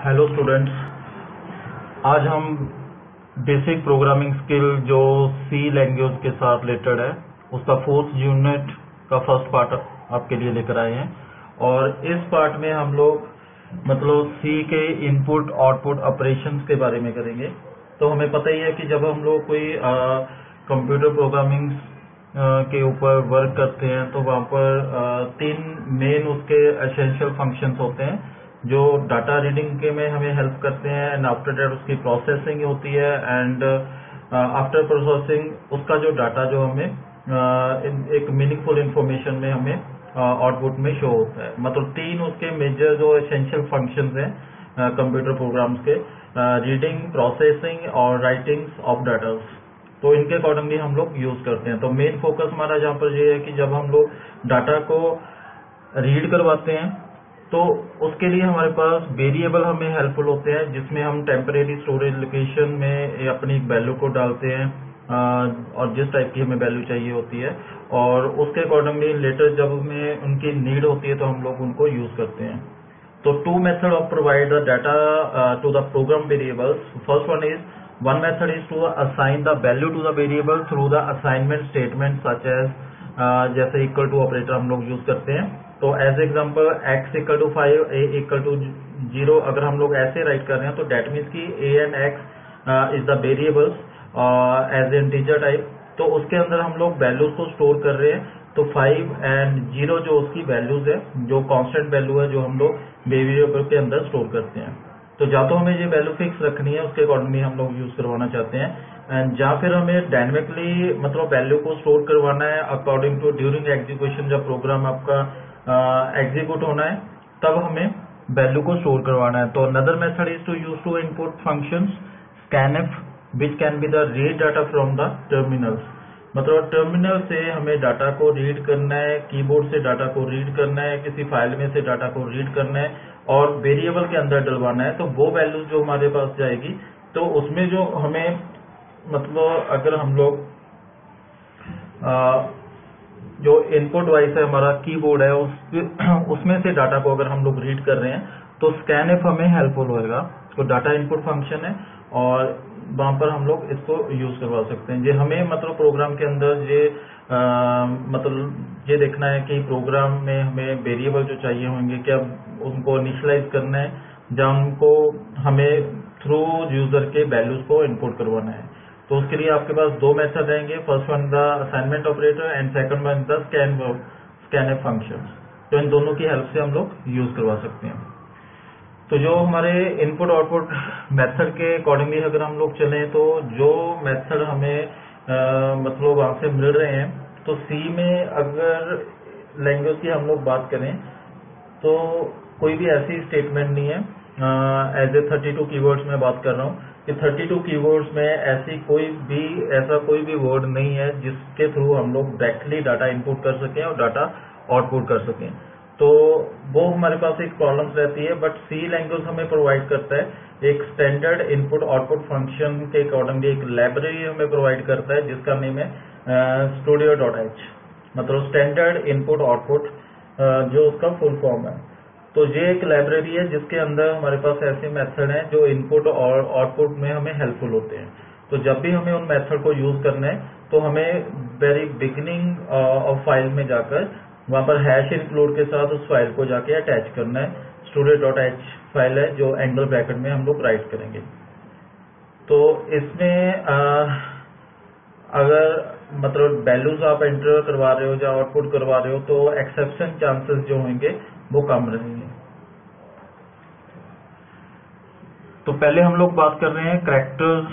Hello students, आज हम basic programming skill जो सी लैंग्वेज के साथ रिलेटेड है उसका फोर्थ यूनिट का फर्स्ट पार्ट आपके लिए लेकर आए हैं। और इस पार्ट में हम लोग मतलब सी के इनपुट आउटपुट ऑपरेशंस के बारे में करेंगे। तो हमें पता ही है कि जब हम लोग कोई कंप्यूटर प्रोग्रामिंग के ऊपर वर्क करते हैं तो वहाँ पर तीन मेन उसके एसेंशियल फंक्शंस होते हैं जो डाटा रीडिंग के में हमें हेल्प करते हैं एंड आफ्टर दैट उसकी प्रोसेसिंग होती है एंड आफ्टर प्रोसेसिंग उसका जो डाटा जो हमें एक मीनिंगफुल इंफॉर्मेशन में हमें आउटपुट में शो होता है। मतलब तीन उसके मेजर जो एसेंशियल फंक्शंस हैं कंप्यूटर प्रोग्राम्स के, रीडिंग, प्रोसेसिंग और राइटिंग ऑफ डाटा, तो इनके अकॉर्डिंगली हम लोग यूज करते हैं। तो मेन फोकस हमारा जहाँ पर ये है कि जब हम लोग डाटा को रीड करवाते हैं तो उसके लिए हमारे पास वेरिएबल हमें हेल्पफुल होते हैं जिसमें हम टेम्परेरी स्टोरेज लोकेशन में अपनी वैल्यू को डालते हैं और जिस टाइप की हमें वैल्यू चाहिए होती है और उसके अकॉर्डिंगली लेटर जब हमें उनकी नीड होती है तो हम लोग उनको यूज करते हैं। तो two method of provide the data to the program variables. First one method is to assign the value to the variable through the assignment statement such as जैसे इक्वल टू ऑपरेटर हम लोग use करते हैं। तो as example x equal to 5 a equal to 0 अगर हम लोग ऐसे राइट कर रहे हैं तो डेट मीन्स की a and x is the variables as integer type. तो उसके अंदर हम लोग वैल्यूज को स्टोर कर रहे हैं। तो 5 एंड 0 जो उसकी वैल्यूज है, जो कांस्टेंट वैल्यू है जो हम लोग वेरिएबल के अंदर स्टोर करते हैं। तो या तो हमें ये वैल्यू फिक्स रखनी है उसके अकॉर्डिंगली हम लोग यूज करवाना चाहते हैं एंड या फिर हमें डायनेमिकली मतलब वैल्यू को स्टोर करवाना है अकॉर्डिंग टू ड्यूरिंग एग्जीक्यूशन। जब प्रोग्राम आपका एग्जीक्यूट होना है तब हमें वैल्यू को स्टोर करवाना है। तो another method is to use two input functions scanf which can be the read data from the terminals। मतलब टर्मिनल से हमें डाटा को रीड करना है, कीबोर्ड से डाटा को रीड करना है, किसी फाइल में से डाटा को रीड करना है और वेरिएबल के अंदर डलवाना है। तो वो वैल्यूज जो हमारे पास जाएगी तो उसमें जो हमें मतलब अगर हम लोग जो इनपुट वाइज है हमारा कीबोर्ड है उसमें से डाटा को अगर हम लोग रीड कर रहे हैं तो scanf हमें हेल्पफुल होएगा। तो डाटा इनपुट फंक्शन है और वहां पर हम लोग इसको यूज करवा सकते हैं। ये हमें मतलब प्रोग्राम के अंदर ये मतलब ये देखना है कि प्रोग्राम में हमें वेरिएबल जो चाहिए होंगे क्या उनको इनिशियलाइज करना है या उनको हमें थ्रू यूजर के वैल्यूज को इनपुट करवाना है। तो उसके लिए आपके पास दो मेथड रहेंगे, first one the assignment operator and second one the scanf function. तो इन दोनों की हेल्प से हम लोग यूज करवा सकते हैं। तो जो हमारे इनपुट आउटपुट मेथड के अकॉर्डिंगली अगर हम लोग चलें तो जो मेथड हमें मतलब वहां से मिल रहे हैं तो सी में अगर लैंग्वेज की हम लोग बात करें तो कोई भी ऐसी स्टेटमेंट नहीं है। एज ए 32 कीवर्ड्स में बात कर रहा हूँ कि 32 कीवर्ड्स में ऐसा कोई भी वर्ड नहीं है जिसके थ्रू हम लोग डायरेक्टली डाटा इनपुट कर सकें और डाटा आउटपुट कर सकें। तो वो हमारे पास एक प्रॉब्लम्स रहती है, बट सी लैंग्वेज हमें प्रोवाइड करता है एक स्टैंडर्ड इनपुट आउटपुट फंक्शन के अकॉर्डिंगली एक लाइब्रेरी हमें प्रोवाइड करता है जिसका नेम है studio.h। मतलब स्टैंडर्ड इनपुट आउटपुट जो उसका फुल फॉर्म है। तो ये एक लाइब्रेरी है जिसके अंदर हमारे पास ऐसे मेथड हैं जो इनपुट और आउटपुट में हमें हेल्पफुल होते हैं। तो जब भी हमें उन मेथड को यूज करना है तो हमें वेरी बिगिनिंग ऑफ फाइल में जाकर वहां पर हैश इंक्लूड के साथ उस फाइल को जाके अटैच करना है। studio.h फाइल है जो एंगल ब्रैकेट में हम लोग राइट करेंगे। तो इसमें अगर मतलब वैल्यूज आप एंटर करवा रहे हो या आउटपुट करवा रहे हो तो एक्सेप्शन चांसेस जो होंगे वो कम रहेंगे। तो पहले हम लोग बात कर रहे हैं कैरेक्टर्स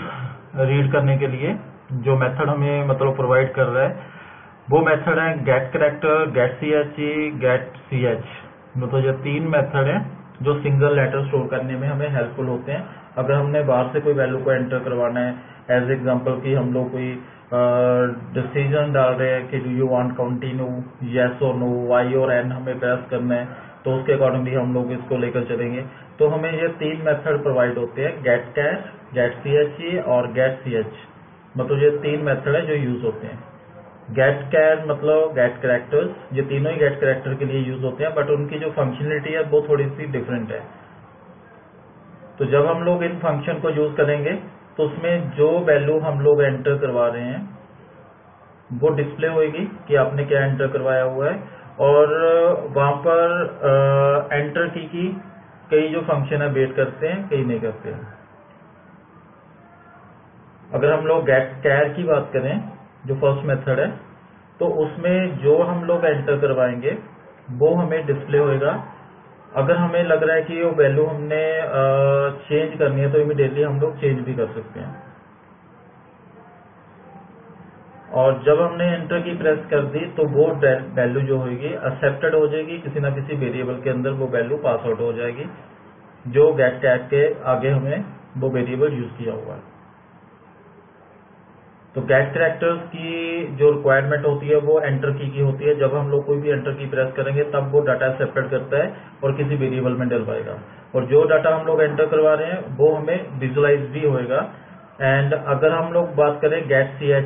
रीड करने के लिए जो मेथड हमें मतलब प्रोवाइड कर रहा है वो मेथड है get character, get ch, get ch। मतलब ये तीन मेथड हैं जो सिंगल लेटर स्टोर करने में हमें हेल्पफुल होते हैं। अगर हमने बाहर से कोई वैल्यू को एंटर करवाना है, एज एग्जांपल कि हम लोग कोई डिसीजन डाल रहे हैं कि do you want continue, yes और नो, y और n हमें प्रेस करना है, तो उसके अकॉर्डिंगली हम लोग इसको लेकर चलेंगे। तो हमें ये तीन मेथड प्रोवाइड होते हैं, गेट कैर, गेट ch और गेट ch। मतलब ये तीन मेथड है जो यूज होते हैं। गेट कैर मतलब गेट कैरेक्टर्स, ये तीनों ही गेट कैरेक्टर के लिए यूज होते हैं, बट उनकी जो फंक्शनलिटी है वो थोड़ी सी डिफरेंट है। तो जब हम लोग इन फंक्शन को यूज करेंगे तो उसमें जो वैल्यू हम लोग एंटर करवा रहे हैं वो डिस्प्ले होगी कि आपने क्या एंटर करवाया हुआ है। और वहां पर एंटर की कई जो फंक्शन है वेट करते हैं, कई नहीं करते हैं। अगर हम लोग गेट कैर की बात करें जो फर्स्ट मेथड है, तो उसमें जो हम लोग एंटर करवाएंगे वो हमें डिस्प्ले होएगा। अगर हमें लग रहा है कि वो वैल्यू हमने चेंज करनी है तो इमीडिएटली हम लोग चेंज भी कर सकते हैं। और जब हमने एंटर की प्रेस कर दी तो वो वैल्यू जो होगी एक्सेप्टेड हो जाएगी, किसी ना किसी वेरिएबल के अंदर वो वैल्यू पास आउट हो जाएगी जो गेट कैर के आगे हमें वो वेरिएबल यूज किया हुआ है। तो गेट कैरेक्टर्स की जो रिक्वायरमेंट होती है वो एंटर की होती है। जब हम लोग कोई भी एंटर की प्रेस करेंगे तब वो डाटा एक्सेप्टेड करता है और किसी वेरिएबल में डलवाएगा। और जो डाटा हम लोग एंटर करवा रहे हैं वो हमें विजुअलाइज भी होएगा। एंड अगर हम लोग बात करें गेट सी एच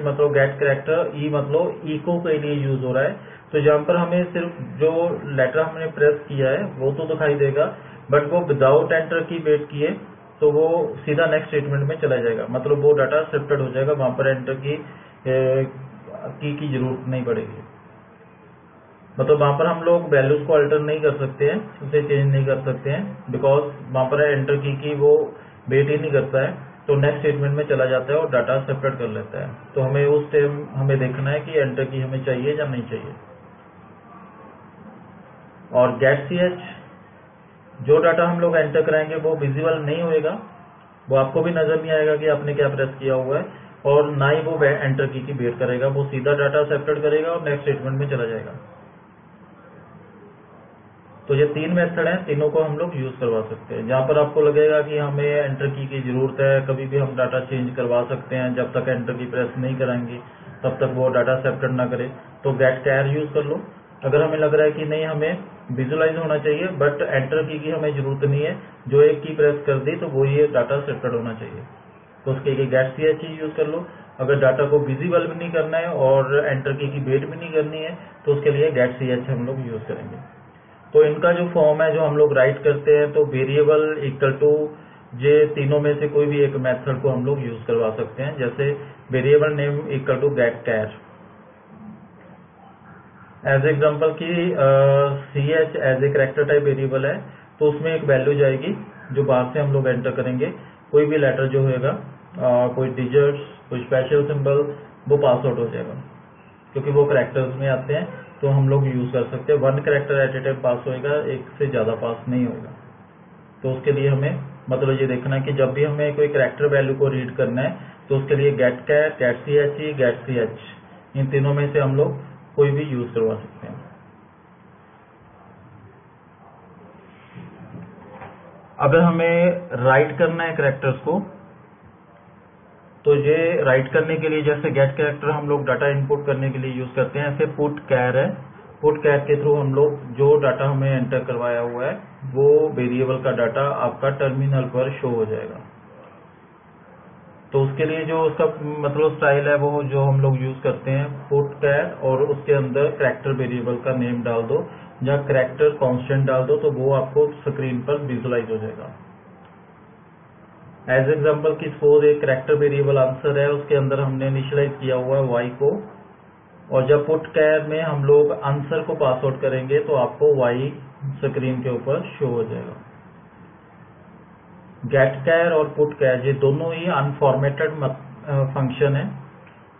मतलब गेट कैरेक्टर, ई मतलब इको के लिए यूज हो रहा है। तो जहाँ पर हमें सिर्फ जो लेटर हमने प्रेस किया है वो तो दिखाई देगा, बट वो विदाउट एंटर की वेट किए तो वो सीधा नेक्स्ट स्टेटमेंट में चला जाएगा, मतलब वो डाटा शिफ्टेड हो जाएगा, वहां पर एंटर की जरूरत नहीं पड़ेगी। मतलब वहां पर हम लोग वैल्यूज को अल्टर नहीं कर सकते हैं, उसे चेंज नहीं कर सकते हैं, बिकॉज वहां पर एंटर की वो वेट ही नहीं करता है, तो नेक्स्ट स्टेटमेंट में चला जाता है और डाटा सेपरेट कर लेता है। तो हमें उस टाइम हमें देखना है कि एंटर की हमें चाहिए या नहीं चाहिए। और गेट सी एच जो डाटा हम लोग एंटर कराएंगे वो विजिबल नहीं होएगा, वो आपको भी नजर नहीं आएगा कि आपने क्या प्रेस किया हुआ है, और ना ही वो एंटर की वेट करेगा, वो सीधा डाटा सेपरेट करेगा और नेक्स्ट स्टेटमेंट में चला जाएगा। तो ये तीन मेथड हैं, तीनों को हम लोग यूज करवा सकते हैं। जहां पर आपको लगेगा कि हमें एंटर की जरूरत है, कभी भी हम डाटा चेंज करवा सकते हैं, जब तक एंटर की प्रेस नहीं कराएंगे तब तक वो डाटा सेपरेट ना करे, तो गेट कैर यूज कर लो। अगर हमें लग रहा है कि नहीं हमें विजुअलाइज होना चाहिए बट एंटर की हमें जरूरत नहीं है, जो एक की प्रेस कर दी तो वो ये डाटा सेपरेट होना चाहिए, तो उसके लिए गेट सी एच यूज कर लो। अगर डाटा को विजिबल भी नहीं करना है और एंटर की वेट भी नहीं करनी है तो उसके लिए गेट सी एच हम लोग यूज करेंगे। तो इनका जो फॉर्म है जो हम लोग राइट करते हैं, तो वेरिएबल इक्वल टू ये तीनों में से कोई भी एक मेथड को हम लोग यूज करवा सकते हैं। जैसे वेरिएबल नेम इक्वल टू गेट कैर, एज एग्जाम्पल की C H as a character type variable है, तो उसमें एक वैल्यू जाएगी जो बाहर से हम लोग एंटर करेंगे। कोई भी लेटर जो होगा, कोई डिजिट्स, कोई स्पेशल सिंबल, वो पास आउट हो जाएगा, क्योंकि वो कैरेक्टर्स में आते हैं, तो हम लोग यूज कर सकते हैं। वन कैरेक्टर एट ए टाइम पास होएगा, एक से ज्यादा पास नहीं होगा। तो उसके लिए हमें मतलब ये देखना है कि जब भी हमें कोई कैरेक्टर वैल्यू को रीड करना है तो उसके लिए गेट कैर, गेट सी एच, इन तीनों में से हम लोग कोई भी यूज करवा सकते हैं। अगर हमें राइट करना है कैरेक्टर्स को, तो ये राइट करने के लिए जैसे गेट कैरेक्टर हम लोग डाटा इनपुट करने के लिए यूज करते हैं, ऐसे पुट कैर है। पुट कैर के थ्रू हम लोग जो डाटा हमें एंटर करवाया हुआ है वो वेरिएबल का डाटा आपका टर्मिनल पर शो हो जाएगा। तो उसके लिए जो उसका मतलब स्टाइल है वो जो हम लोग यूज करते हैं, पुट कैर, और उसके अंदर कैरेक्टर वेरिएबल का नेम डाल दो या कैरेक्टर कांस्टेंट डाल दो, तो वो आपको स्क्रीन पर विजुअलाइज हो जाएगा। एज एग्जाम्पल की सपोज एक कैरेक्टर वेरिएबल आंसर है, उसके अंदर हमने इनिशियलाइज किया हुआ है y को, और जब पुट कैर में हम लोग आंसर को पास आउट करेंगे तो आपको y स्क्रीन के ऊपर शो हो जाएगा। गेट कैर और पुट कैर ये दोनों ही अनफॉर्मेटेड फंक्शन है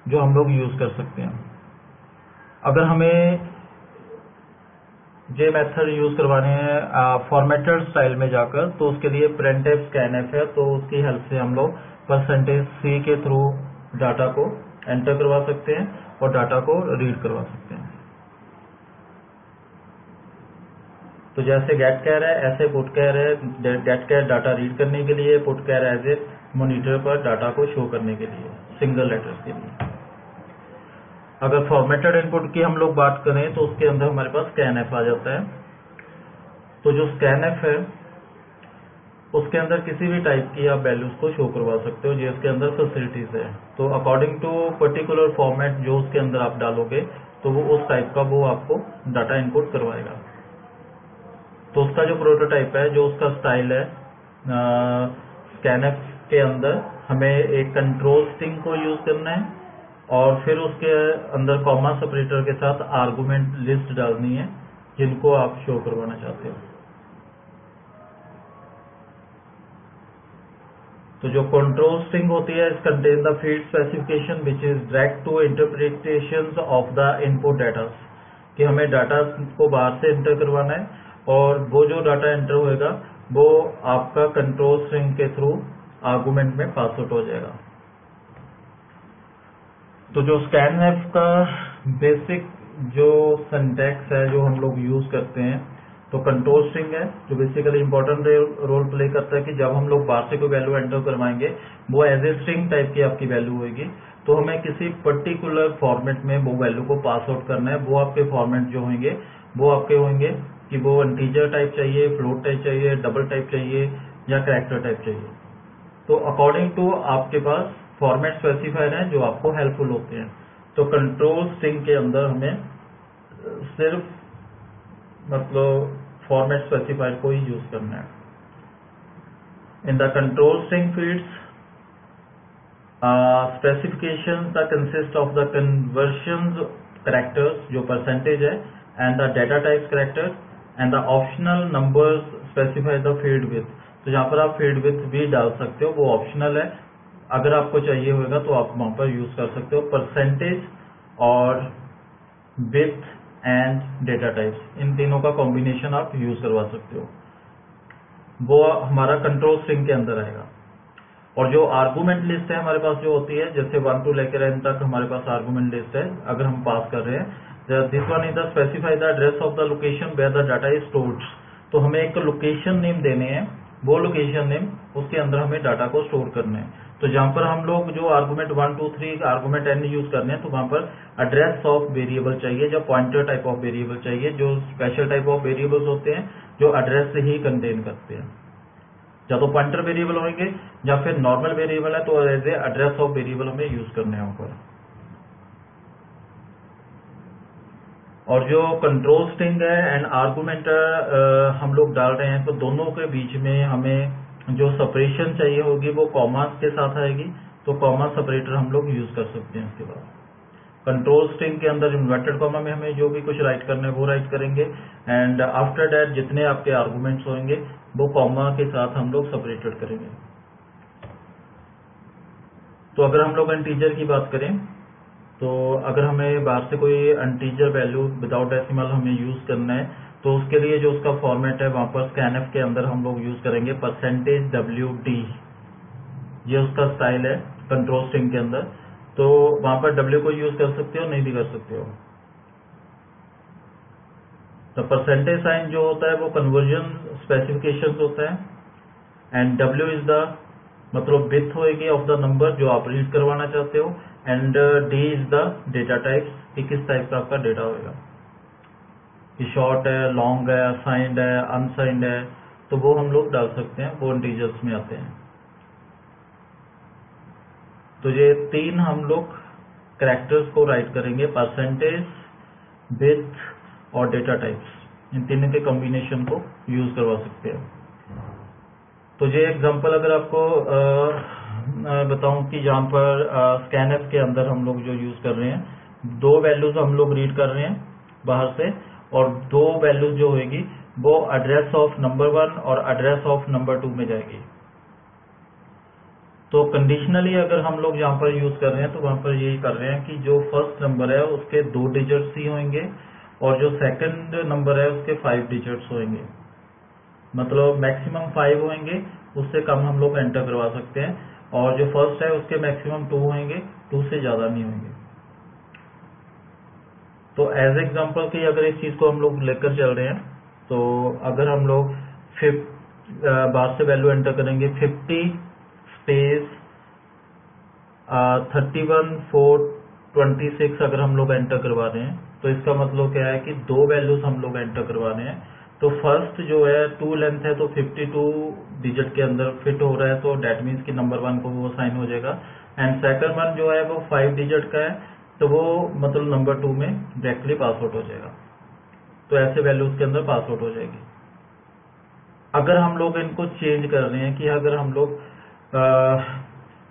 जो हम लोग यूज कर सकते हैं। अगर हमें ये मेथड यूज करवाने हैं फॉर्मेटेड स्टाइल में जाकर, तो उसके लिए printf scanf है, तो उसकी हेल्प से हम लोग %c के थ्रू डाटा को एंटर करवा सकते हैं और डाटा को रीड करवा सकते हैं। तो जैसे गेट कैर है ऐसे पुट कैर है। गेट कैर डाटा रीड करने के लिए, put char as a monitor पर डाटा को शो करने के लिए, सिंगल लेटर्स के लिए। अगर फॉर्मेटेड इनपुट की हम लोग बात करें तो उसके अंदर हमारे पास scanf आ जाता है। तो जो scanf है उसके अंदर किसी भी टाइप की आप वैल्यूज को शो करवा सकते हो, जिसके अंदर फैसिलिटीज है। तो अकॉर्डिंग टू पर्टिकुलर फॉर्मेट जो उसके अंदर आप डालोगे तो वो उस टाइप का वो आपको डाटा इनपुट करवाएगा। तो उसका जो प्रोटोटाइप है, जो उसका स्टाइल है, स्कैनएफ के अंदर हमें एक कंट्रोल स्ट्रिंग को यूज करना है और फिर उसके अंदर कॉमा सेपरेटर के साथ आर्गुमेंट लिस्ट डालनी है जिनको आप शो करवाना चाहते हो। तो जो कंट्रोल स्ट्रिंग होती है, इस contain the field specification which is direct to interpretation of the input data, कि हमें डाटा को बाहर से एंटर करवाना है और वो जो डाटा एंटर होएगा वो आपका कंट्रोल स्ट्रिंग के थ्रू आर्गुमेंट में पास आउट हो जाएगा। तो जो स्कैनएफ का बेसिक जो सिंटैक्स है जो हम लोग यूज करते हैं, तो कंट्रोल स्ट्रिंग है जो बेसिकली इंपॉर्टेंट रोल प्ले करता है कि जब हम लोग बाहर से कोई वैल्यू एंटर करवाएंगे वो एज ए स्ट्रिंग टाइप की आपकी वैल्यू होगी, तो हमें किसी पर्टिकुलर फॉर्मेट में वो वैल्यू को पास आउट करना है। वो आपके फॉर्मेट जो होंगे वो आपके होंगे कि वो इंटीजर टाइप चाहिए, फ्लोट टाइप चाहिए, डबल टाइप चाहिए या कैरेक्टर टाइप चाहिए। तो अकॉर्डिंग टू आपके पास फॉर्मेट स्पेसिफायर हैं जो आपको हेल्पफुल होते हैं। तो कंट्रोल स्ट्रिंग के अंदर हमें सिर्फ मतलब फॉर्मेट स्पेसिफायर को ही यूज करना है। In the control string fields specification the consist of the conversions characters जो परसेंटेज है and the data types character and the optional numbers specify the field with. तो जहां पर आप फील्ड विथ भी डाल सकते हो, वो ऑप्शनल है, अगर आपको चाहिए होगा तो आप वहां पर यूज कर सकते हो। परसेंटेज और विथ एंड डेटा टाइप्स, इन तीनों का कॉम्बिनेशन आप यूज करवा सकते हो, वो हमारा कंट्रोल स्ट्रिंग के अंदर आएगा। और जो आर्गुमेंट लिस्ट है हमारे पास जो होती है, जैसे 1 to लेकर n तक हमारे पास आर्गुमेंट लिस्ट है, अगर हम पास कर रहे हैं this one is the specify the address of the location where the data is stored. तो हमें एक लोकेशन नेम देने हैं, वो लोकेशन नेम उसके अंदर हमें डाटा को स्टोर करना है। तो जहां पर हम लोग जो आर्गुमेंट 1 2 3 आर्गुमेंट n यूज करने हैं, तो वहां पर एड्रेस ऑफ वेरिएबल चाहिए, जो पॉइंटर टाइप ऑफ वेरिएबल चाहिए, जो स्पेशल टाइप ऑफ वेरिएबल्स होते हैं जो एड्रेस से ही कंटेन करते हैं। या तो पॉइंटर वेरिएबल होंगे या फिर नॉर्मल वेरिएबल है तो as a address of variable हमें यूज करने हैं ऊपर। और जो कंट्रोल स्ट्रिंग है एंड आर्गुमेंट हम लोग डाल रहे हैं, तो दोनों के बीच में हमें जो सेपरेशन चाहिए होगी वो कॉमास के साथ आएगी, तो कॉमा सेपरेटर हम लोग यूज कर सकते हैं। इसके बाद कंट्रोल स्ट्रिंग के अंदर इन्वर्टेड कॉमा में हमें जो भी कुछ राइट करना है वो राइट करेंगे एंड आफ्टर दैट जितने आपके आर्गुमेंट्स होंगे वो कॉमा के साथ हम लोग सेपरेटेड करेंगे। तो अगर हम लोग इंटीजर की बात करें, तो अगर हमें बाहर से कोई इंटीजर वैल्यू विदाउट डेसिमल हमें यूज करना है, तो उसके लिए जो उसका फॉर्मेट है वहां पर स्कैनएफ के अंदर हम लोग यूज करेंगे %WD, ये उसका स्टाइल है कंट्रोल स्ट्रिंग के अंदर। तो वहां पर W को यूज कर सकते हो, नहीं भी कर सकते हो। तो परसेंटेज साइन जो होता है वो कन्वर्जन स्पेसिफिकेशन होता है एंड W इज द मतलब विथ होएगी ऑफ द नंबर जो आप रीड करवाना चाहते हो and D is the data types कि किस टाइप का आपका डेटा होएगा, कि शॉर्ट है, लॉन्ग है, असाइंड है, अनसाइंड है, तो वो हम लोग डाल सकते हैं, वो इंटीजर्स में आते हैं। तो ये तीन हम लोग कैरेक्टर्स को राइट करेंगे, परसेंटेज, विथ और डेटा टाइप्स, इन तीनों के कॉम्बिनेशन को यूज करवा सकते हैं। तो ये एग्जांपल अगर आपको बताऊं कि जहां पर स्कैनएफ के अंदर हम लोग जो यूज कर रहे हैं, 2 वैल्यूज हम लोग रीड कर रहे हैं बाहर से और 2 वैल्यूज जो होगी वो एड्रेस ऑफ नंबर 1 और एड्रेस ऑफ नंबर 2 में जाएगी। तो कंडीशनली अगर हम लोग यहाँ पर यूज कर रहे हैं तो वहां पर यही कर रहे हैं कि जो फर्स्ट नंबर है उसके 2 डिजिट्स ही होंगे और जो सेकंड नंबर है उसके 5 डिजिट्स होंगे, मतलब मैक्सिमम 5 होंगे, उससे कम हम लोग एंटर करवा सकते हैं, और जो फर्स्ट है उसके मैक्सिमम 2 होंगे, 2 से ज्यादा नहीं होंगे। तो एज एग्जांपल कि अगर इस चीज को हम लोग लेकर चल रहे हैं, तो अगर हम लोग बाहर से वैल्यू एंटर करेंगे 50 स्पेस 31,426 अगर हम लोग एंटर करवा रहे हैं, तो इसका मतलब क्या है कि 2 वैल्यूज हम लोग एंटर करवा रहे हैं। तो फर्स्ट जो है 2 लेंथ है तो 52 डिजिट के अंदर फिट हो रहा है, तो डेट मीन्स कि नंबर 1 को वो साइन हो जाएगा एंड सेकंड वन जो है वो 5 डिजिट का है, तो वो मतलब नंबर 2 में डायरेक्टली पास आउट हो जाएगा। तो ऐसे वैल्यूज के अंदर पास आउट हो जाएगी। अगर हम लोग इनको चेंज कर रहे हैं कि अगर हम लोग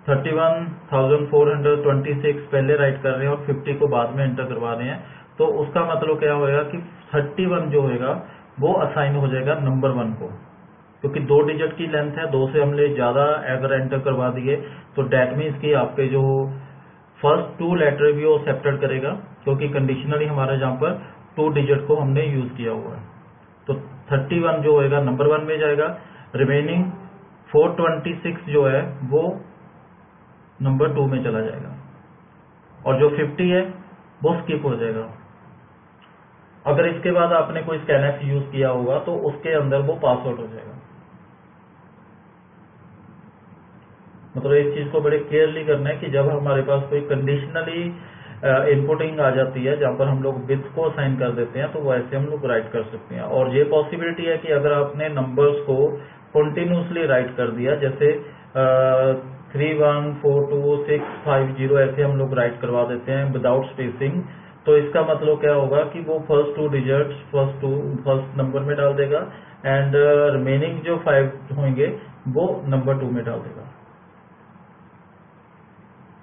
31,426 पहले राइट कर रहे हैं और 50 को बाद में एंटर करवा रहे हैं, तो उसका मतलब क्या होगा कि 31 जो होगा वो असाइन हो जाएगा नंबर 1 को, क्योंकि 2 डिजिट की लेंथ है, 2 से हमने ज्यादा अगर एंटर करवा दिए तो डेट मीन्स कि आपके जो फर्स्ट 2 लेटर भी वो एक्सेप्टेड करेगा, क्योंकि कंडीशनली हमारा जहाँ पर 2 डिजिट को हमने यूज किया हुआ है। तो 31 जो होगा नंबर 1 में जाएगा, रिमेनिंग 426 जो है वो नंबर 2 में चला जाएगा, और जो 50 है वो स्किप हो जाएगा। अगर इसके बाद आपने कोई स्कैनएफ यूज किया होगा तो उसके अंदर वो पास आउट हो जाएगा। मतलब एक चीज को बड़े केयरली करना है कि जब हमारे पास कोई कंडीशनली इनपुटिंग आ जाती है जहां पर हम लोग बिट्स को असाइन कर देते हैं, तो वैसे हम लोग राइट कर सकते हैं। और ये पॉसिबिलिटी है कि अगर आपने नंबर्स को कंटिन्यूसली राइट कर दिया, जैसे 314265 ऐसे हम लोग राइट करवा देते हैं विदाउट स्पेसिंग, तो इसका मतलब क्या होगा कि वो फर्स्ट 2 डिजिट्स फर्स्ट नंबर में डाल देगा एंड रिमेनिंग जो 5 होंगे वो नंबर 2 में डाल देगा।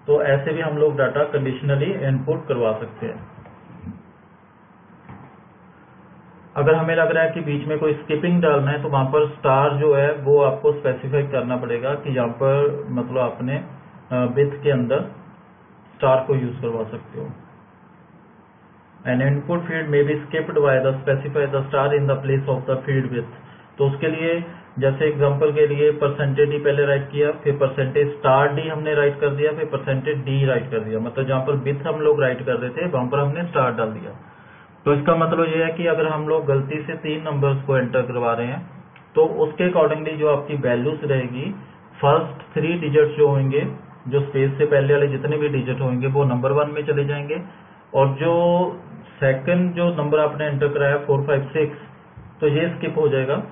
तो ऐसे भी हम लोग डाटा कंडीशनली इनपुट करवा सकते हैं। अगर हमें लग रहा है कि बीच में कोई स्किपिंग डालना है, तो वहां पर स्टार जो है वो आपको स्पेसिफाई करना पड़ेगा कि जहां पर मतलब आपने विथ के अंदर स्टार को यूज करवा सकते हो। एन इनपुट फील्ड में B skipped by the specify the star in the place of the field with. तो उसके लिए जैसे एग्जांपल के लिए परसेंटेज डी पहले राइट किया, फिर परसेंटेज स्टार डी हमने राइट कर दिया, फिर परसेंटेज डी राइट कर दिया। मतलब जहां पर विथ हम लोग राइट कर रहे थे वहां पर हमने स्टार डाल दिया। तो इसका मतलब ये है कि अगर हम लोग गलती से 3 नंबर्स को एंटर करवा रहे हैं, तो उसके अकॉर्डिंगली जो आपकी वैल्यूज रहेगी, फर्स्ट 3 डिजिट्स जो होंगे, जो स्पेस से पहले वाले जितने भी डिजिट होंगे वो नंबर 1 में चले जाएंगे, और जो सेकंड जो नंबर आपने एंटर कराया 456, तो ये स्किप हो जाएगा,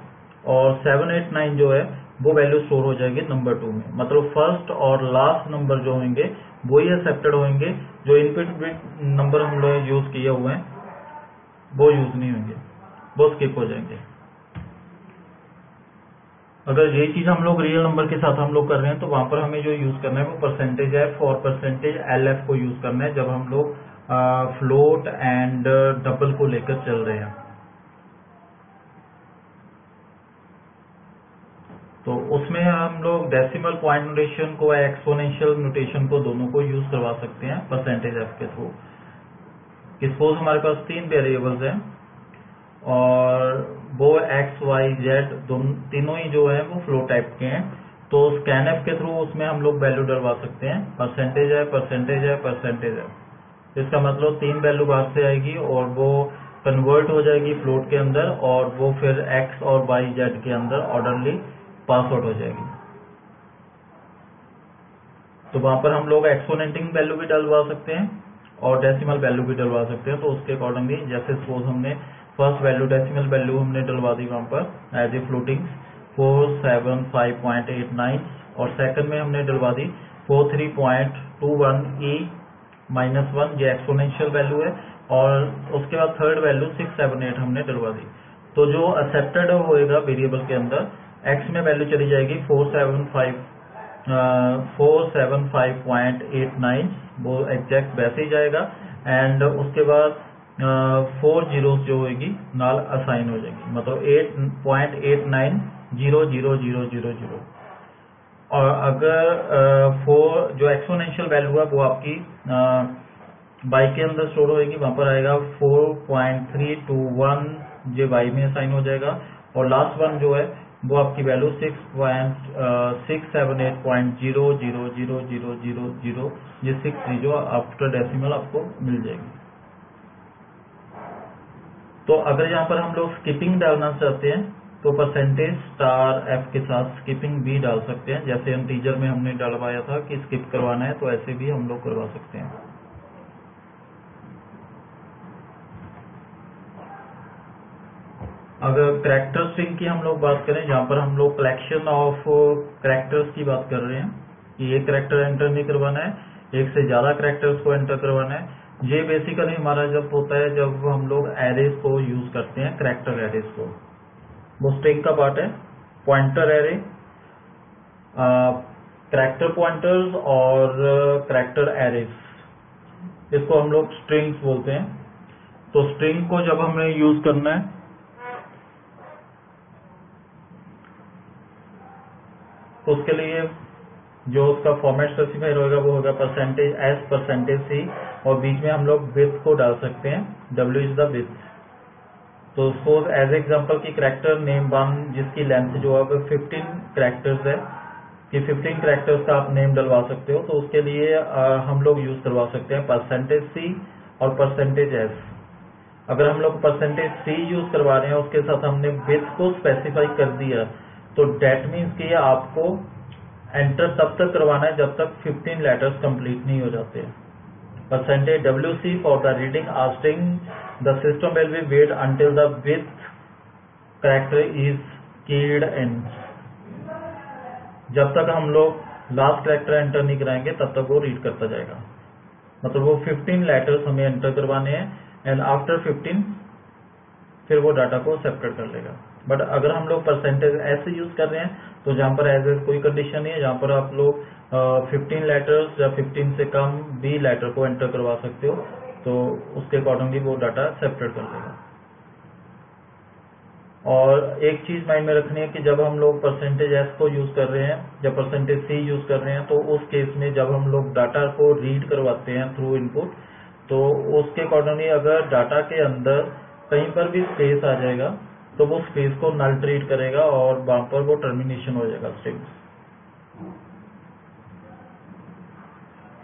और 7 8 9 जो है वो वैल्यू स्टोर हो जाएगी नंबर 2 में। मतलब फर्स्ट और लास्ट नंबर जो होंगे वही एक्सेप्टेड होंगे, जो इनपुट नंबर हम लोग यूज किए हुए हैं वो यूज नहीं होंगे, वो स्किप हो जाएंगे। अगर ये चीज हम लोग रियल नंबर के साथ हम लोग कर रहे हैं, तो वहां पर हमें जो यूज करना है वो परसेंटेज एफ और परसेंटेज LF को यूज करना है जब हम लोग फ्लोट एंड डबल को लेकर चल रहे हैं। तो उसमें हम लोग डेसिमल पॉइंट नोटेशन को, एक्सपोनेंशियल नोटेशन को, दोनों को यूज करवा सकते हैं परसेंटेज एफ के थ्रू। सपोज हमारे पास 3 वेरिएबल्स हैं और वो एक्स वाई जेड तीनों ही जो है वो फ्लोट टाइप के हैं, तो स्कैनएफ के थ्रू उसमें हम लोग वैल्यू डलवा सकते हैं, परसेंटेज है, परसेंटेज है, परसेंटेज है। इसका मतलब 3 वैल्यू बाहर से आएगी और वो कन्वर्ट हो जाएगी फ्लोट के अंदर, और वो फिर एक्स और वाई जेड के अंदर ऑर्डरली पास आउट हो जाएगी। तो वहां पर हम लोग एक्सपोनेंटिंग वैल्यू भी डलवा सकते हैं और डेसिमल वैल्यू भी डलवा सकते हैं। तो उसके अकॉर्डिंगली जैसे सपोज हमने फर्स्ट वैल्यू डेसिमल वैल्यू हमने डलवा दी वहां पर एज ए फ्लोटिंग 475.89, और सेकंड में हमने डलवा दी 43.21e-1, ये एक्सपोनेंशियल वैल्यू है, और उसके बाद थर्ड वैल्यू 678 हमने डलवा दी। तो जो एक्सेप्टेड होएगा वेरिएबल के अंदर, एक्स में वैल्यू चली जाएगी 475.89, वो एग्जैक्ट वैसे ही जाएगा, एंड उसके बाद 4 जीरोस जो होगी नाल असाइन हो जाएगी, मतलब 8.89000000। और अगर 4 जो एक्सपोनेंशियल वैल्यू है वो आपकी बाई के अंदर स्टोर होगी, वहां पर आएगा 4.321, जो वाई में असाइन हो जाएगा, और लास्ट वन जो है वो आपकी वैल्यू 6.678.000000, ये 6 जो आफ्टर डेसिमल आपको मिल जाएगी। तो अगर यहाँ पर हम लोग स्किपिंग डालना चाहते हैं तो परसेंटेज स्टार एफ के साथ स्किपिंग भी डाल सकते हैं, जैसे इंटीजर में हमने डलवाया था कि स्किप करवाना है, तो ऐसे भी हम लोग करवा सकते हैं। अगर कैरेक्टर स्ट्रिंग की हम लोग बात करें, जहाँ पर हम लोग कलेक्शन ऑफ कैरेक्टर्स की बात कर रहे हैं कि एक कैरेक्टर एंटर नहीं करवाना है, एक से ज्यादा कैरेक्टर्स को एंटर करवाना है। ये बेसिकली हमारा जब होता है जब हम लोग एरेज को यूज करते हैं, कैरेक्टर एरेज को, वो स्ट्रिंग का पार्ट है। पॉइंटर एरे, करैक्टर पॉइंटर्स और करैक्टर एरेज, इसको हम लोग स्ट्रिंग्स बोलते हैं। तो स्ट्रिंग को जब हमें यूज करना है तो उसके लिए जो उसका फॉर्मेट स्पेसिफायर होगा वो होगा %s%c, और बीच में हम लोग विड्थ को डाल सकते हैं, w इज द विड्थ। तो सपोज एज एग्जांपल की करैक्टर नेम 1 जिसकी लेंथ जो है 15 करैक्टर्स है, कि 15 करैक्टर्स का आप नेम डलवा सकते हो, तो उसके लिए हम लोग यूज करवा सकते हैं %c और %s। अगर हम लोग %c यूज करवा रहे हैं, उसके साथ हमने विड्थ को स्पेसिफाई कर दिया, तो डेट मीन्स कि आपको एंटर तब तक करवाना है जब तक 15 लेटर्स कंप्लीट नहीं हो जाते हैं। %wc for the reading a string, the system will be wait until the width character is keyed in. जब तक हम लोग लास्ट कैरेक्टर एंटर नहीं कराएंगे तब तक वो रीड करता जाएगा। मतलब वो 15 लेटर्स हमें एंटर करवाने हैं, एंड आफ्टर 15 फिर वो डाटा को एक्सेप्ट कर लेगा। बट अगर हम लोग %s यूज कर रहे हैं तो जहां पर एज कोई कंडीशन नहीं है, जहां पर आप लोग 15 लेटर्स या 15 से कम भी लेटर को एंटर करवा सकते हो, तो उसके अकॉर्डिंगली वो डाटा एक्सेप्ट कर लेगा। और एक चीज माइंड में रखनी है कि जब हम लोग %s को यूज कर रहे हैं या %c यूज कर रहे हैं, तो उस केस में जब हम लोग डाटा को रीड करवाते हैं थ्रू इनपुट, तो उसके अकॉर्डिंगली अगर डाटा के अंदर कहीं पर भी स्पेस आ जाएगा तो वो स्पेस को नल ट्रीट करेगा और वहां पर वो टर्मिनेशन हो जाएगा स्ट्रिंग।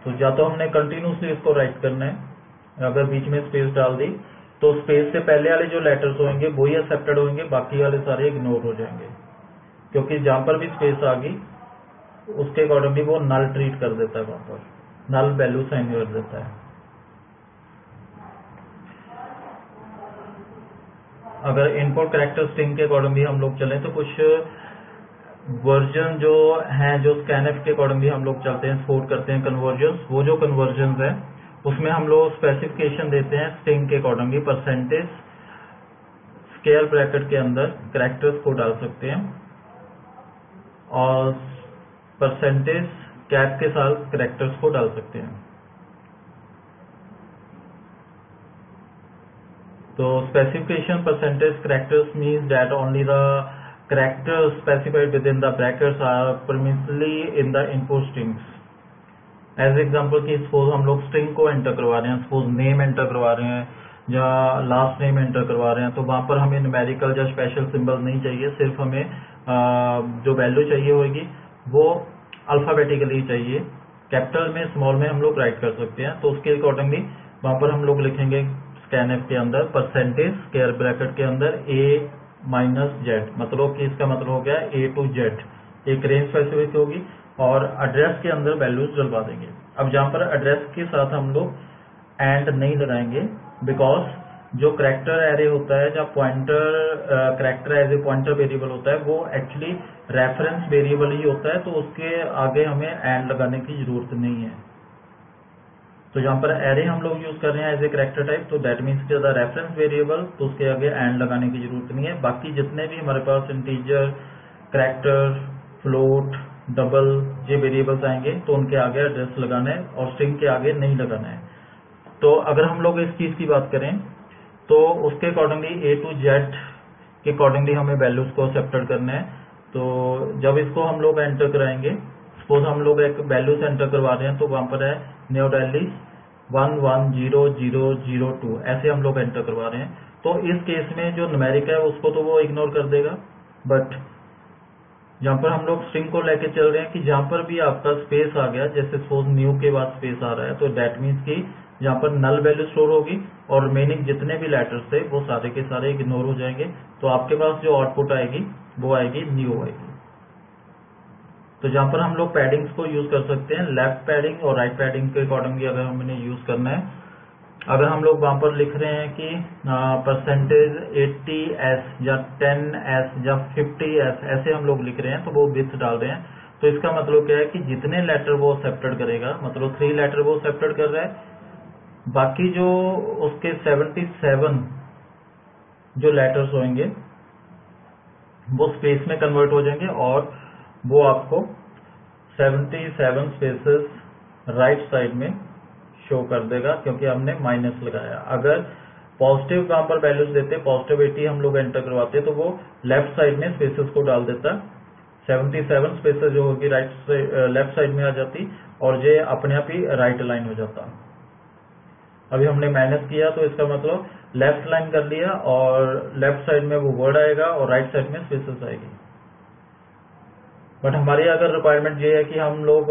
तो या तो हमने कंटिन्यूसली इसको राइट करना है, अगर बीच में स्पेस डाल दी तो स्पेस से पहले वाले जो लेटर्स होंगे वही एक्सेप्टेड होंगे, बाकी वाले सारे इग्नोर हो जाएंगे, क्योंकि जहां पर भी स्पेस आ गई उसके अकॉर्डिंगली वो नल ट्रीट कर देता है, वहां पर नल वैल्यू साइन कर देता है। अगर इनपुट कैरेक्टर स्ट्रिंग के अकॉर्डिंगली हम लोग चलें तो कुछ वर्जन जो हैं, जो स्कैनफ के अकॉर्डिंगली हम लोग चलते हैं, सपोर्ट करते हैं कन्वर्जन्स। वो जो कन्वर्जन्स है उसमें हम लोग स्पेसिफिकेशन देते हैं स्ट्रिंग के अकॉर्डिंगली, परसेंटेज स्क्वायर ब्रैकेट के अंदर कैरेक्टर्स को डाल सकते हैं और परसेंटेज कैप के साथ कैरेक्टर्स को डाल सकते हैं। तो specification percentage characters means that only the characters specified within the brackets are permanently in the input strings. As example कि suppose हम लोग string को enter करवा रहे हैं, suppose name enter करवा रहे हैं या last name enter करवा रहे हैं, तो वहां पर हमें numerical या special symbol नहीं चाहिए, सिर्फ हमें जो value चाहिए होगी वो alphabetically चाहिए। कैपिटल में, स्मॉल में हम लोग राइट कर सकते हैं, तो उसके अकॉर्डिंगली वहां पर हम लोग लिखेंगे स्कैनफ के अंदर परसेंटेज स्क्वायर ब्रैकेट के अंदर A-Z, मतलब कि इसका मतलब हो गया A to Z, एक रेंज स्पेसिफिक होगी और एड्रेस के अंदर वैल्यूज डलवा देंगे। अब जहां पर एड्रेस के साथ हम लोग एंड नहीं लगाएंगे, बिकॉज जो करैक्टर एरे होता है, जब pointer character as a pointer variable होता है, वो एक्चुअली रेफरेंस वेरिएबल ही होता है, तो उसके आगे हमें एंड लगाने की जरूरत नहीं है। तो जहां पर एरे हम लोग यूज कर रहे हैं एज ए करैक्टर टाइप, तो दैट मीन्स कि रेफरेंस वेरिएबल, तो उसके आगे एंड लगाने की जरूरत नहीं है। बाकी जितने भी हमारे पास इंटीजर, करैक्टर, फ्लोट, डबल ये वेरिएबल्स आएंगे तो उनके आगे एड्रेस लगाना है और स्ट्रिंग के आगे नहीं लगाना है। तो अगर हम लोग इस चीज की बात करें तो उसके अकॉर्डिंगली A to Z के अकॉर्डिंगली हमें वैल्यूज को एक्सेप्ट करना है। तो जब इसको हम लोग एंटर कराएंगे, सपोज हम लोग एक वैल्यूज एंटर करवा रहे हैं, तो वहां पर है न्यू दिल्ली 110002, ऐसे हम लोग एंटर करवा रहे हैं। तो इस केस में जो न्यूमेरिक है उसको तो वो इग्नोर कर देगा, बट जहां पर हम लोग स्ट्रिंग को लेके चल रहे हैं कि जहां पर भी आपका स्पेस आ गया, जैसे सपोज न्यू के बाद स्पेस आ रहा है, तो दैट मीन्स कि जहां पर नल वैल्यू स्टोर होगी और रिमेनिंग जितने भी लेटर्स थे वो सारे के सारे इग्नोर हो जाएंगे। तो आपके पास जो आउटपुट आएगी वो आएगी न्यू आएगी। तो जहां पर हम लोग पैडिंग्स को यूज कर सकते हैं, लेफ्ट पैडिंग और राइट पैडिंग के अकॉर्डिंगली अगर हमने यूज करना है, अगर हम लोग वहां पर लिख रहे हैं कि परसेंटेज 80s या 10s या 50s ऐसे हम लोग लिख रहे हैं, तो वो विथ डाल रहे हैं, तो इसका मतलब क्या है कि जितने लेटर वो एक्सेप्टेड करेगा, मतलब 3 लेटर वो एक्सेप्टेड कर रहा है, बाकी जो उसके 77 जो लेटर्स होंगे वो स्पेस में कन्वर्ट हो जाएंगे और वो आपको 77 स्पेसेस राइट साइड में शो कर देगा, क्योंकि हमने माइनस लगाया। अगर पॉजिटिव वहां पर वैल्यूज देते, पॉजिटिव 80 हम लोग एंटर करवाते तो वो लेफ्ट साइड में स्पेसेस को डाल देता, 77 स्पेसेस जो होगी लेफ्ट साइड में आ जाती और ये अपने आप ही राइट अलाइन हो जाता। अभी हमने माइनस किया तो इसका मतलब लेफ्ट लाइन कर लिया और लेफ्ट साइड में वो वर्ड आएगा और राइट साइड में स्पेसेस आएगी। बट हमारी अगर रिक्वायरमेंट ये है कि हम लोग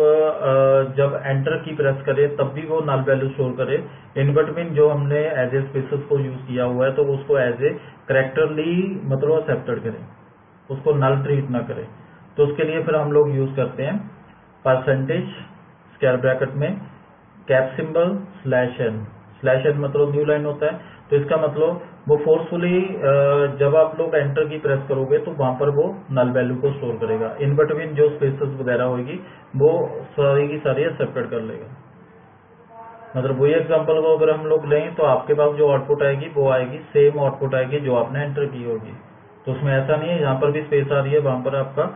जब एंटर की प्रेस करें तब भी वो नल वैल्यू स्टोर करे, इन बिटवीन जो हमने एज ए स्पेसेस को यूज किया हुआ है तो उसको एज ए करेक्टरली मतलब एक्सेप्टेड करें, उसको नल ट्रीट ना करें। तो उसके लिए फिर हम लोग यूज करते हैं परसेंटेज स्क्वायर ब्रैकेट में कैप सिंबल /n मतलब न्यू लाइन होता है। तो इसका मतलब वो फोर्सफुली जब आप लोग एंटर की प्रेस करोगे तो वहां पर वो नल वैल्यू को स्टोर करेगा, इन बिटवीन जो स्पेसेस वगैरह होगी वो सारी की सारी एक्सेप्टेड कर लेगा। मतलब वही एग्जांपल को अगर हम लोग लें तो आपके पास जो आउटपुट आएगी वो आएगी सेम आउटपुट आएगी जो आपने एंटर की होगी। तो उसमें ऐसा नहीं है जहां पर भी स्पेस आ रही है वहां पर आपका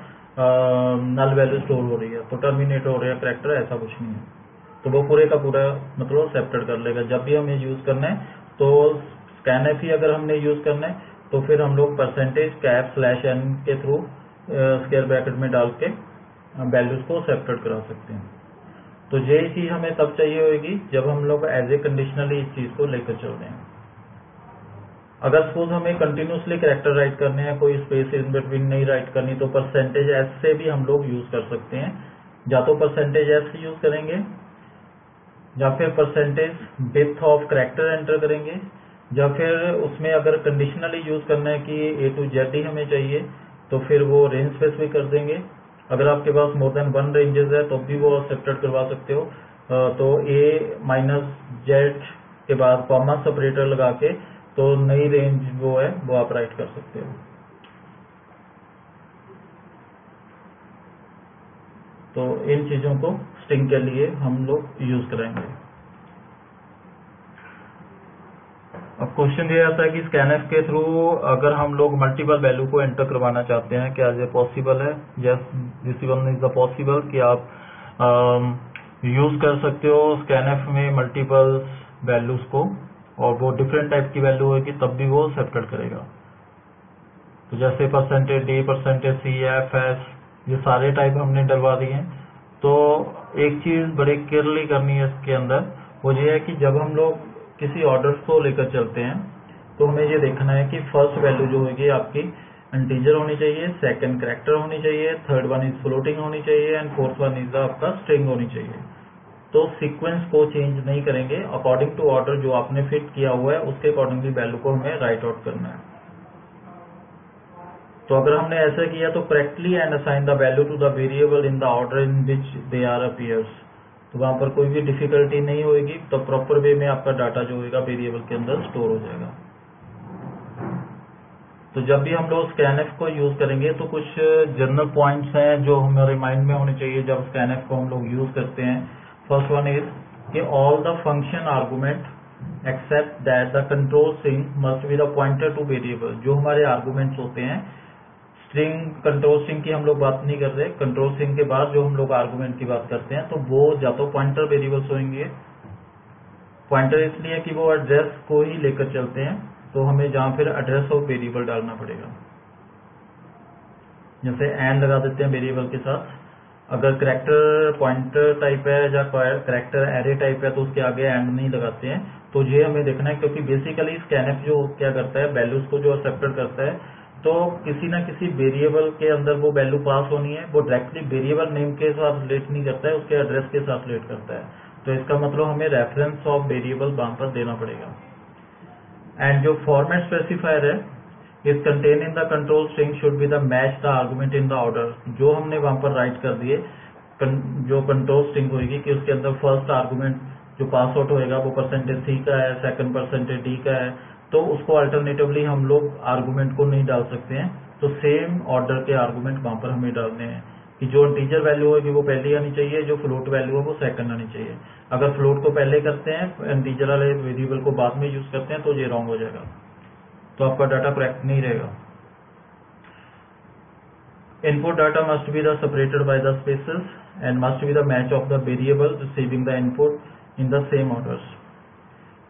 नल वैल्यू स्टोर हो रही है तो टर्मिनेट हो रहा है कैरेक्टर, ऐसा कुछ नहीं है। तो वो पूरे का पूरा मतलब एक्सेप्टेड कर लेगा। जब भी हमें यूज करना है तो स्कैनफ ही अगर हमने यूज करना है तो फिर हम लोग परसेंटेज कैप /n के थ्रू स्क्वायर ब्रैकेट में डाल के वैल्यूज को एक्सेप्टेड करा सकते हैं। तो यही चीज हमें तब चाहिए होगी जब हम लोग एज ए कंडीशनली इस चीज को लेकर चल रहे हैं। अगर सपोज हमें कंटिन्यूसली कैरेक्टर राइट करने हैं, कोई स्पेस इन बिटवीन नहीं राइट करनी, तो परसेंटेज एस से भी हम लोग यूज कर सकते हैं। या तो परसेंटेज एस यूज करेंगे या फिर percentage width of character enter करेंगे, या फिर उसमें अगर कंडीशनली यूज करना है कि A to Z ही हमें चाहिए तो फिर वो रेंज स्पेसिफिक कर देंगे। अगर आपके पास मोर देन 1 रेंजेस है तो भी वो एक्सेप्टेड करवा सकते हो। तो A - Z के बाद कॉमा सेपरेटर लगा के तो नई रेंज वो है वो आप राइट कर सकते हो। तो इन चीजों को स्ट्रिंग के लिए हम लोग यूज करेंगे। अब क्वेश्चन ये आता है कि स्कैनफ के थ्रू अगर हम लोग मल्टीपल वैल्यू को एंटर करवाना चाहते हैं, क्या ये पॉसिबल है? Yes, this one is the possible कि आप यूज कर सकते हो स्कैनफ में मल्टीपल वैल्यूज को, और वो डिफरेंट टाइप की वैल्यू होगी तब भी वो एक्सेप्टेड करेगा। तो जैसे %d, %c, f, s, ये सारे टाइप हमने डलवा दिए हैं। तो एक चीज बड़े केयरली करनी है इसके अंदर, वो ये है कि जब हम लोग किसी ऑर्डर को लेकर चलते हैं तो हमें ये देखना है कि फर्स्ट वैल्यू जो होगी आपकी इंटीजर होनी चाहिए, सेकंड कैरेक्टर होनी चाहिए, थर्ड वन इज फ्लोटिंग होनी चाहिए एंड फोर्थ वन इज आपका स्ट्रिंग होनी चाहिए। तो सीक्वेंस को चेंज नहीं करेंगे, अकॉर्डिंग टू ऑर्डर जो आपने फिट किया हुआ है उसके अकॉर्डिंगली वैल्यू को हमें राइट आउट करना है। तो अगर हमने ऐसा किया तो correctly and assign the value to the variable in the order in which they are appears, तो वहां पर कोई भी डिफिकल्टी नहीं होगी। तो प्रॉपर वे में आपका डाटा जो होगा वेरिएबल के अंदर स्टोर हो जाएगा। तो जब भी हम लोग स्कैनफ को यूज करेंगे तो कुछ जनरल पॉइंट्स हैं जो हमारे माइंड में होने चाहिए जब स्कैनफ को हम लोग यूज करते हैं। फर्स्ट वन इज कि all the function argument except that the control string must be the pointer to variable. जो हमारे आर्गुमेंट्स होते हैं, स्ट्रिंग कंट्रोल स्ट्रिंग की हम लोग बात नहीं कर रहे, कंट्रोल स्ट्रिंग के बाद जो हम लोग आर्गुमेंट की बात करते हैं तो वो या तो पॉइंटर वेरिएबल्स होंगे। पॉइंटर इसलिए कि वो एड्रेस को ही लेकर चलते हैं, तो हमें जहां फिर एड्रेस ऑफ वेरिएबल डालना पड़ेगा। जैसे एंड लगा देते हैं वेरिएबल के साथ। अगर कैरेक्टर पॉइंटर टाइप है या कैरेक्टर एरे टाइप है तो उसके आगे एंड नहीं लगाते हैं। तो ये हमें देखना है, क्योंकि बेसिकली स्कैनफ जो क्या करता है, वैल्यूज को जो एक्सेप्टेड करता है, तो किसी ना किसी वेरिएबल के अंदर वो वैल्यू पास होनी है। वो डायरेक्टली वेरिएबल नेम के साथ रिलेट नहीं करता है, उसके एड्रेस के साथ रिलेट करता है। तो इसका मतलब हमें रेफरेंस ऑफ वेरिएबल वहां पर देना पड़ेगा। एंड जो फॉर्मेट स्पेसिफायर है is contain in the control string should be the match the argument in the order. जो हमने वहां पर राइट कर दिए जो कंट्रोल स्ट्रिंग होगी कि उसके अंदर फर्स्ट आर्गुमेंट जो पास आउट होएगा वो %c का है, सेकंड %d का है, तो उसको अल्टरनेटिवली हम लोग आर्गुमेंट को नहीं डाल सकते हैं। तो सेम ऑर्डर के आर्गुमेंट वहां पर हमें डालने हैं कि जो इंटीजर वैल्यू होगी वो पहले आनी चाहिए, जो फ्लोट वैल्यू है वो सेकंड आनी चाहिए। अगर फ्लोट को पहले करते हैं, इंटीजर वाले वेरिएबल को बाद में यूज करते हैं तो ये रॉन्ग हो जाएगा, तो आपका डाटा करेक्ट नहीं रहेगा। Input data must be the separated by the spaces and must be the match of the variable receiving the input in the same orders.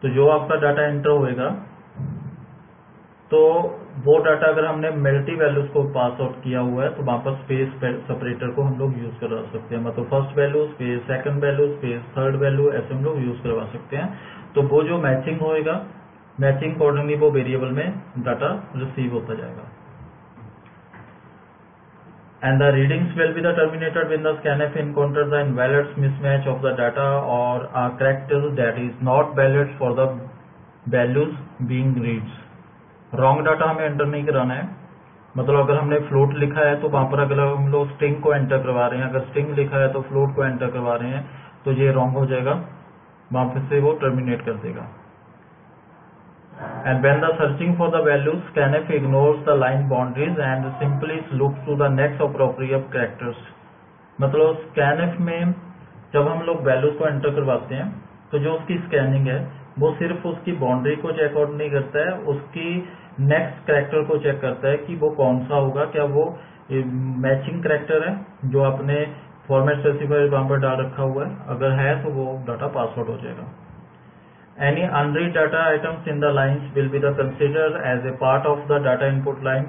तो जो आपका डाटा एंटर होएगा तो वो डाटा अगर हमने मल्टी वैल्यूज को पास आउट किया हुआ है तो वहां पर स्पेस सेपरेटर को हम लोग यूज करवा सकते हैं, मतलब first value space second value space third value ऐसे हम लोग यूज करवा सकते हैं। तो वो जो मैचिंग होएगा, मैचिंग अकॉर्डिंगली वो वेरिएबल में डाटा रिसीव होता जाएगा। And the readings will be the terminated when the scanf encounters the invalid mismatch of the data or a character that is not valid for the values being reads. Wrong data हमें enter नहीं कराना है, मतलब अगर हमने float लिखा है तो वहां पर अगर हम लोग स्ट्रिंग को एंटर करवा रहे हैं, अगर स्ट्रिंग लिखा है तो फ्लोट को एंटर करवा रहे हैं तो ये रॉन्ग हो जाएगा, वहां पर से वो टर्मिनेट कर देगा। And when the searching for the values, scanf ignores the line boundaries and simply looks to the next appropriate characters. मतलब scanf में जब हम लोग वैल्यूज को एंटर करवाते हैं तो जो उसकी स्कैनिंग है वो सिर्फ उसकी बाउंड्री को चेक आउट नहीं करता है, उसकी नेक्स्ट कैरेक्टर को चेक करता है कि वो कौन सा होगा, क्या वो मैचिंग कैरेक्टर है जो आपने फॉर्मेट स्पेसिफायर वहां पर डाल रखा हुआ है, अगर है तो वो डाटा पास आउट हो जाएगा। Any unread data items in the lines will be considered as a part of the data input line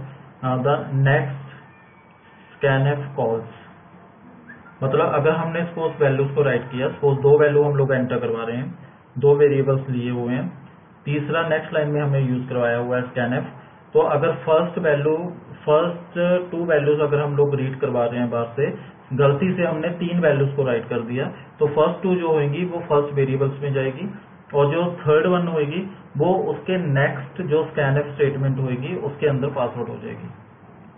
the next scanf calls। मतलब अगर हमने सपोज वैल्यूज को राइट किया, सपोज दो वैल्यू हम लोग एंटर करवा रहे हैं, दो वेरिएबल्स लिए हुए हैं, तीसरा नेक्स्ट लाइन में हमने यूज करवाया हुआ है scanf, तो अगर फर्स्ट टू वैल्यूज अगर हम लोग रीड करवा रहे हैं बाहर से, गलती से हमने तीन वैल्यूज को राइट कर दिया तो फर्स्ट टू जो होंगी वो फर्स्ट वेरिएबल्स में जाएगी और जो थर्ड वन होगी वो उसके नेक्स्ट जो स्कैनफ स्टेटमेंट होगी उसके अंदर पास आउट हो जाएगी।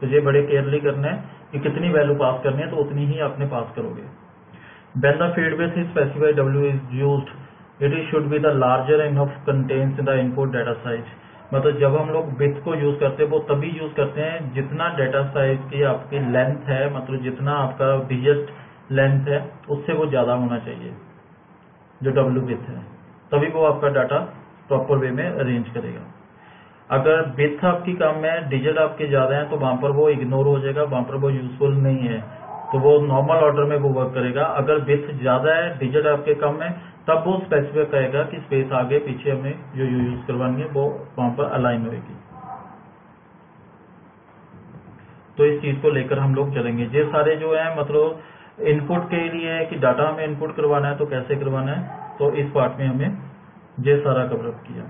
तो ये बड़े केयरली करना है कि कितनी वैल्यू पास करनी है तो उतनी ही आपने पास करोगे। When the feed base is specified W is used, it should be the larger enough contains the input data size। मतलब जब हम लोग बिट को यूज करते हैं वो तभी यूज करते हैं जितना डाटा साइज की आपकी लेंथ है, मतलब जितना आपका डिजिट लेंथ है उससे वो ज्यादा होना चाहिए जो W बिट है, तभी वो आपका डाटा प्रॉपर वे में अरेंज करेगा। अगर बिट आपकी कम है, डिजिट आपके ज्यादा है तो वहां पर वो इग्नोर हो जाएगा, वहां पर वो यूजफुल नहीं है, तो वो नॉर्मल ऑर्डर में वो वर्क करेगा। अगर बिट ज्यादा है, डिजिट आपके कम है, तब वो स्पेसिफिक कहेगा कि स्पेस आगे पीछे हमें जो यूज करवानी है वो वहां पर अलाइन होगी। तो इस चीज को लेकर हम लोग चलेंगे। ये सारे जो है मतलब इनपुट के लिए है कि डाटा हमें इनपुट करवाना है तो कैसे करवाना है, तो इस पार्ट में हमें ये सारा कवर अप किया।